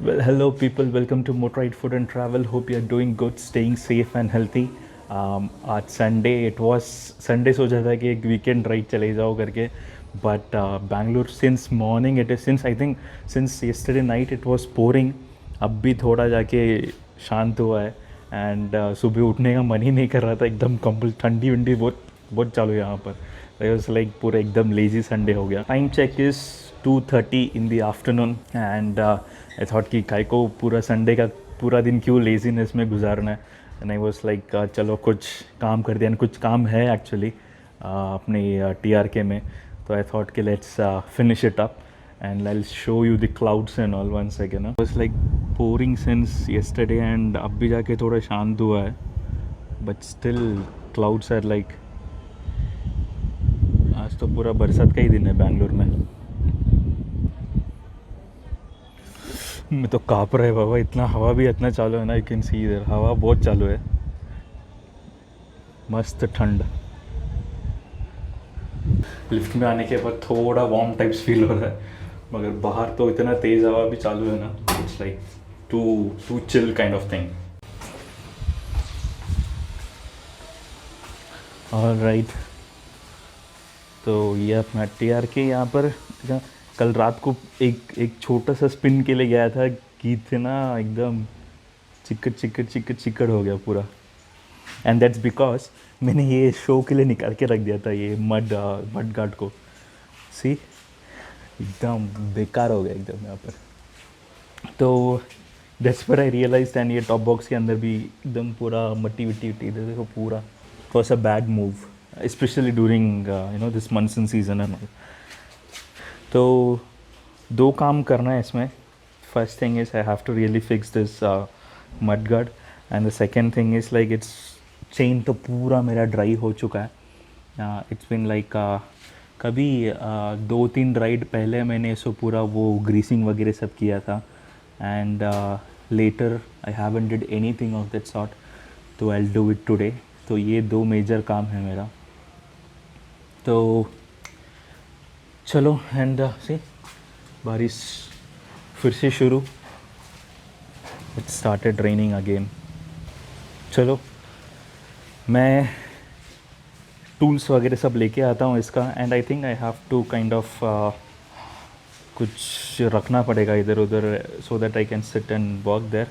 Well, hello people, welcome to Motorite Food and Travel. Hope you are doing good, staying safe and healthy. आज Sunday it was Sunday सोचा था कि एक weekend ride चले जाओ करके but Bangalore since morning it is since I think since yesterday night it was pouring. अब भी थोड़ा जाके शांत हुआ है एंड सुबह उठने का मन ही नहीं कर रहा था. एकदम कंप्लीट ठंडी वंडी बहुत बहुत चालू है यहाँ पर. इट वाज लाइक पूरा एकदम लेजी संडे हो गया. Time check is 2:30 in the afternoon and I thought कि काय को पूरा संडे का पूरा दिन क्यों लेजीनेस में गुजारना है. एंड आई वॉज लाइक चलो कुछ काम कर दिया. एंड कुछ काम है एक्चुअली अपने TRK में. तो आई थॉट कि let's finish it up and I'll show you the clouds and all once again. It was like pouring since yesterday and अब भी जाके थोड़ा शांत हुआ है but still clouds are like. आज तो पूरा बरसात का ही दिन है बैंगलोर में. मैं तो काँप रहा है बाबा. इतना हवा भी इतना चालू है ना. यू कैन सी इधर हवा बहुत चालू है. मस्त ठंड. लिफ्ट में आने के बाद थोड़ा वार्म टाइप्स फील हो रहा है मगर बाहर तो इतना तेज़ हवा भी चालू है ना. It's like to chill kind of thing. Alright, तो ये अपना TRK यहाँ पर. कल रात को एक छोटा सा स्पिन के लिए गया था. गीत थे ना एकदम चिकट हो गया पूरा. एंड दैट्स बिकॉज मैंने ये शो के लिए निकाल के रख दिया था ये मड गार्ड को. सी एकदम बेकार हो गया एकदम यहाँ पर. तो that's where I realized. And ये टॉप बॉक्स के अंदर भी एकदम पूरा मट्टी विट्टी इधर देखो पूरा. It was a bad move specially during this monsoon season and all. तो दो काम करना है इसमें. First thing is I have to really fix this mud guard and the second thing is like it's chain तो पूरा मेरा dry हो चुका है. इट्स बिन लाइक कभी 2-3 राइड पहले मैंने इसको पूरा वो ग्रीसिंग वगैरह सब किया था. And later I haven't did anything of that sort. तो I will do it today. तो ये दो मेजर काम है मेरा. तो चलो एंड सी बारिश फिर से शुरू. It started raining again. चलो मैं टूल्स वगैरह सब लेके आता हूँ इसका. And I think I have to kind of कुछ रखना पड़ेगा इधर उधर so that I can sit and work there.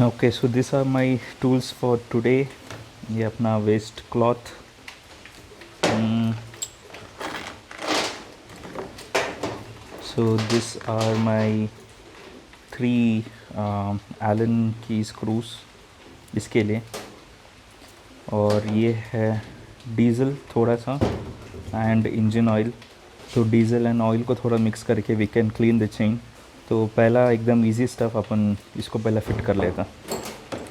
Okay, so this are my tools for today. ये अपना waste cloth. So this are my 3 Allen की screws इसके लिए. और ये है डीज़ल थोड़ा सा एंड इंजन ऑयल. तो डीज़ल एंड ऑयल को थोड़ा मिक्स करके we can clean the chain. तो पहला एकदम इजी स्टफ अपन इसको पहला फिट कर लेता.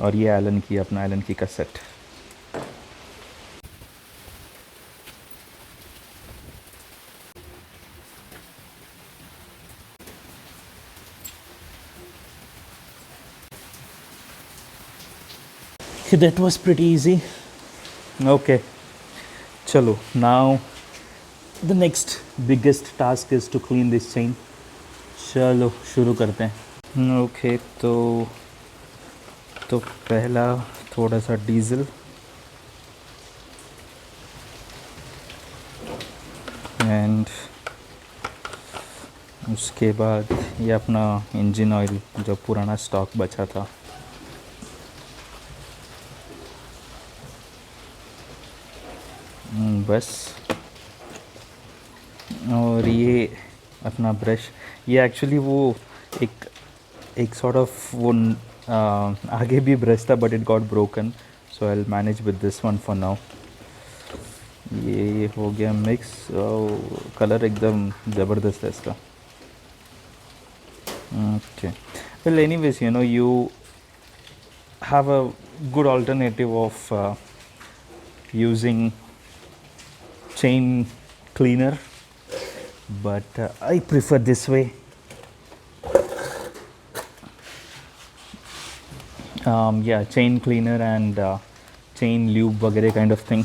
और ये एलन की अपना एलन की का set. That was pretty easy. Okay, chalo, now the next biggest task is to clean this chain. चलो शुरू करते हैं. ओके, तो पहला थोड़ा सा डीज़ल एंड उसके बाद ये अपना इंजन ऑयल जो पुराना स्टॉक बचा था. बस. और ये अपना ब्रश. ये एक्चुअली वो एक सॉर्ट ऑफ वो आगे भी ब्रश था but it got broken. So I will manage with this one for now. ये हो गया मिक्स. कलर एकदम ज़बरदस्त है इसका. Okay, well anyways you have a good alternative of using chain cleaner, but I prefer this way. Yeah, chain cleaner and chain lube वगैरह kind of thing.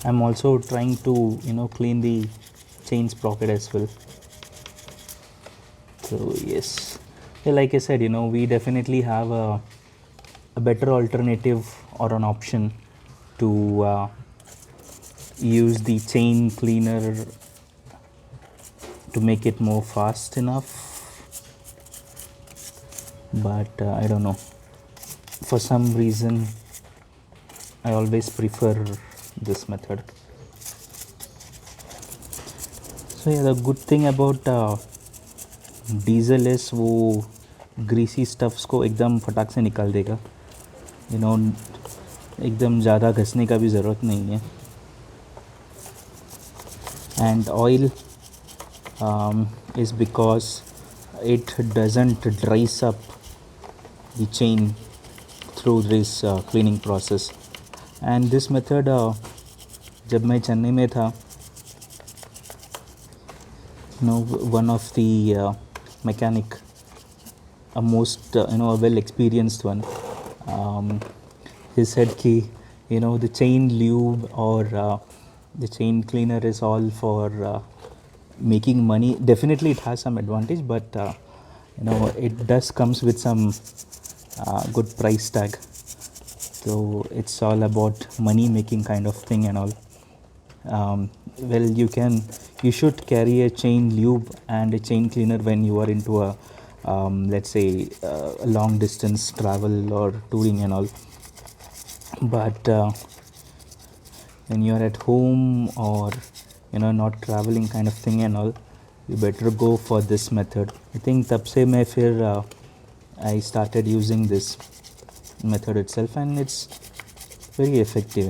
I'm also trying to clean the chain sprocket as well. So yes, yeah, like I said, we definitely have a better alternative or an option to use the chain cleaner to make it more fast enough, but I don't know, for some reason I always prefer this method. So yeah, the good thing about diesel इस वो greasy stuffs को एकदम फटाक से निकाल देगा, एकदम ज़्यादा घसने का भी ज़रूरत नहीं है. And oil is because it doesn't dries up the chain through this cleaning process. And this method, जब मैं चेन्नई में था, one of the mechanic, a most a well experienced one, he said ki the chain lube or the chain cleaner is all for making money. Definitely it has some advantage, but it does comes with some good price tag. So it's all about money making kind of thing and all. Well, you should carry a chain lube and a chain cleaner when you are into a let's say a long distance travel or touring and all. But when you are at home or not traveling kind of thing and all, you better go for this method. I think तब से मैं फिर I started using this method itself, and it's very effective.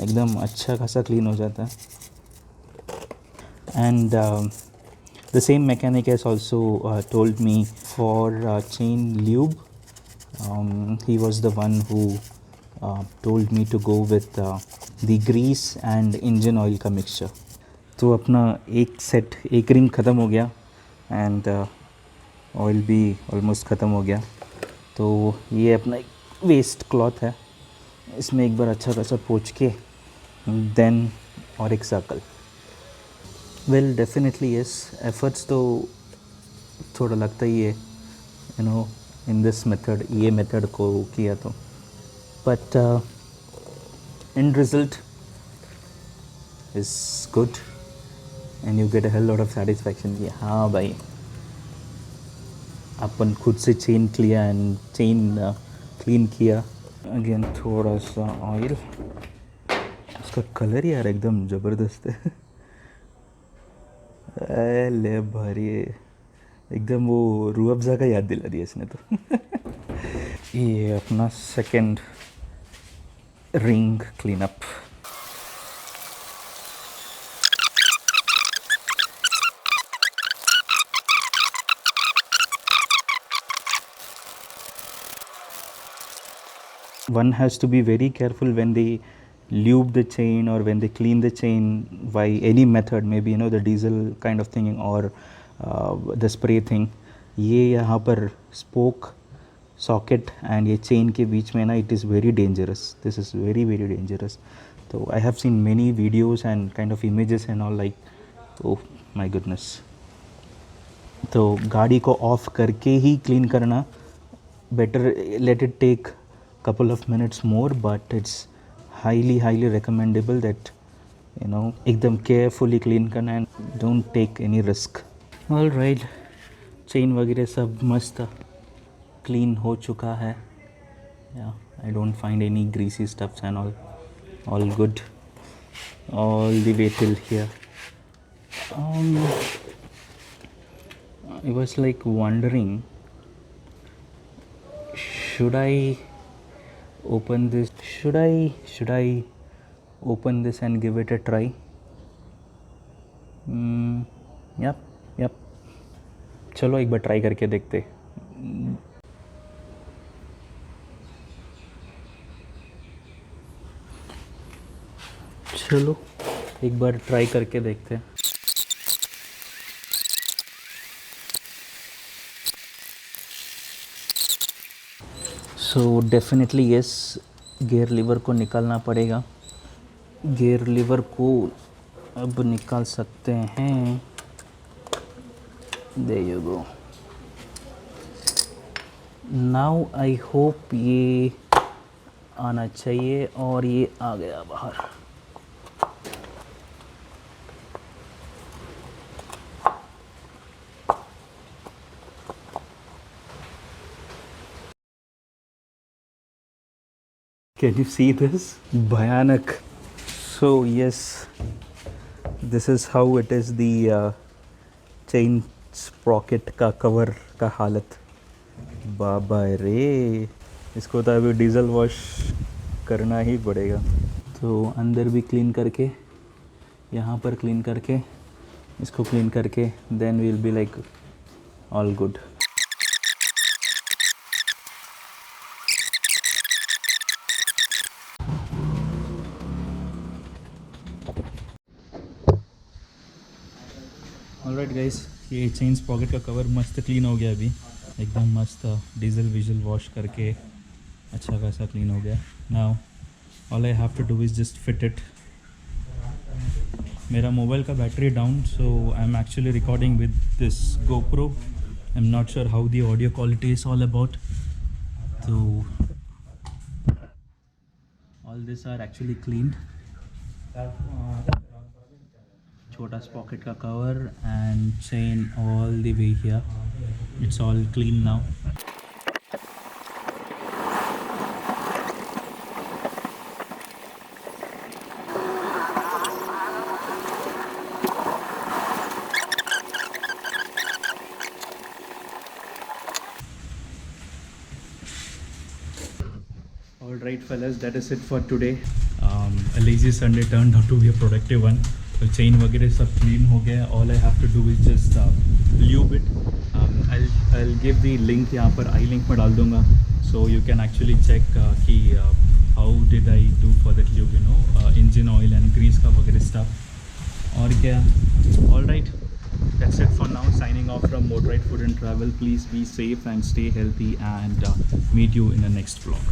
एकदम अच्छा खासा clean हो जाता है. And the same mechanic has also told me for chain lube, he was the one who told me to go with the grease and engine oil का mixture. तो अपना एक रिंग ख़त्म हो गया एंड ऑयल भी ऑलमोस्ट ख़त्म हो गया. तो ये अपना एक वेस्ट क्लॉथ है, इसमें एक बार अच्छा खासा पोंछ के देन और एक circle. Well definitely yes, efforts तो थोड़ा लगता ही है इन दिस मेथड, ये मेथड को किया तो, but end result is good and you get a hell lot of satisfaction कि हाँ भाई अपन खुद से चेन किया एंड चेन क्लीन किया. अगेन थोड़ा सा ऑयल, उसका कलर यार एकदम ज़बरदस्त है. ले भारी एकदम वो रूह अफ़ज़ा का याद दिला दिया इसने तो. ये अपना second ring clean up. One has to be very careful when they lube the chain or when they clean the chain by any method, maybe the diesel kind of thing or the spray thing. ये यहाँ पर spoke, socket and ये chain के बीच में ना, it is very dangerous. This is very very dangerous. So I have seen many videos and kind of images and all, like oh my goodness. तो गाड़ी को ऑफ करके ही क्लीन करना better. Let it take couple of minutes more, but it's highly recommendable that एकदम carefully clean करना and don't take any risk. All right, chain वगैरह सब मस्त clean हो चुका है. Yeah, I don't find any greasy stuffs and all good all the way till here. I was like wondering, should I open this? Should I open this and give it a try? Yep. चलो एक बार try करके देखते. चलो एक बार try करके देखते. So definitely yes, gear lever को निकालना पड़ेगा. गियर लीवर को अब निकाल सकते हैं। There you go. Now I hope ये आना चाहिए, और ये आ गया बाहर। Can you see this? भयानक। So yes, this is how it is, the chain sprocket का कवर का हालत। बाबा रे, इसको तो अभी डीजल वॉश करना ही पड़ेगा। तो अंदर भी क्लीन करके, यहाँ पर क्लीन करके, इसको क्लीन करके, then will be like all good. Alright guys, ये चेन स्प्रॉकेट का कवर मस्त क्लीन हो गया अभी, एकदम मस्त डीजल विजल वॉश करके अच्छा खासा क्लीन हो गया। Now all I have to do is just fit it. मेरा मोबाइल का battery down, so I am actually recording with this GoPro। I am not sure how the audio quality is all about. तो all this are actually clean. छोटा sprocket का cover and chain all the way here, it's all clean now. All right, fellas, that is it for today. A lazy Sunday turned out to be a productive one. So chain वगैरह सब clean हो गया. All I have to do is just lube it. I'll give the link यहाँ पर I link में डाल दूँगा. So you can actually check कि how did I do for that lube, you know, engine oil and grease का वगैरह stuff. और क्या? All right, that's it for now. Signing off from Motorride Food and Travel. Please be safe and stay healthy, and meet you in the next vlog.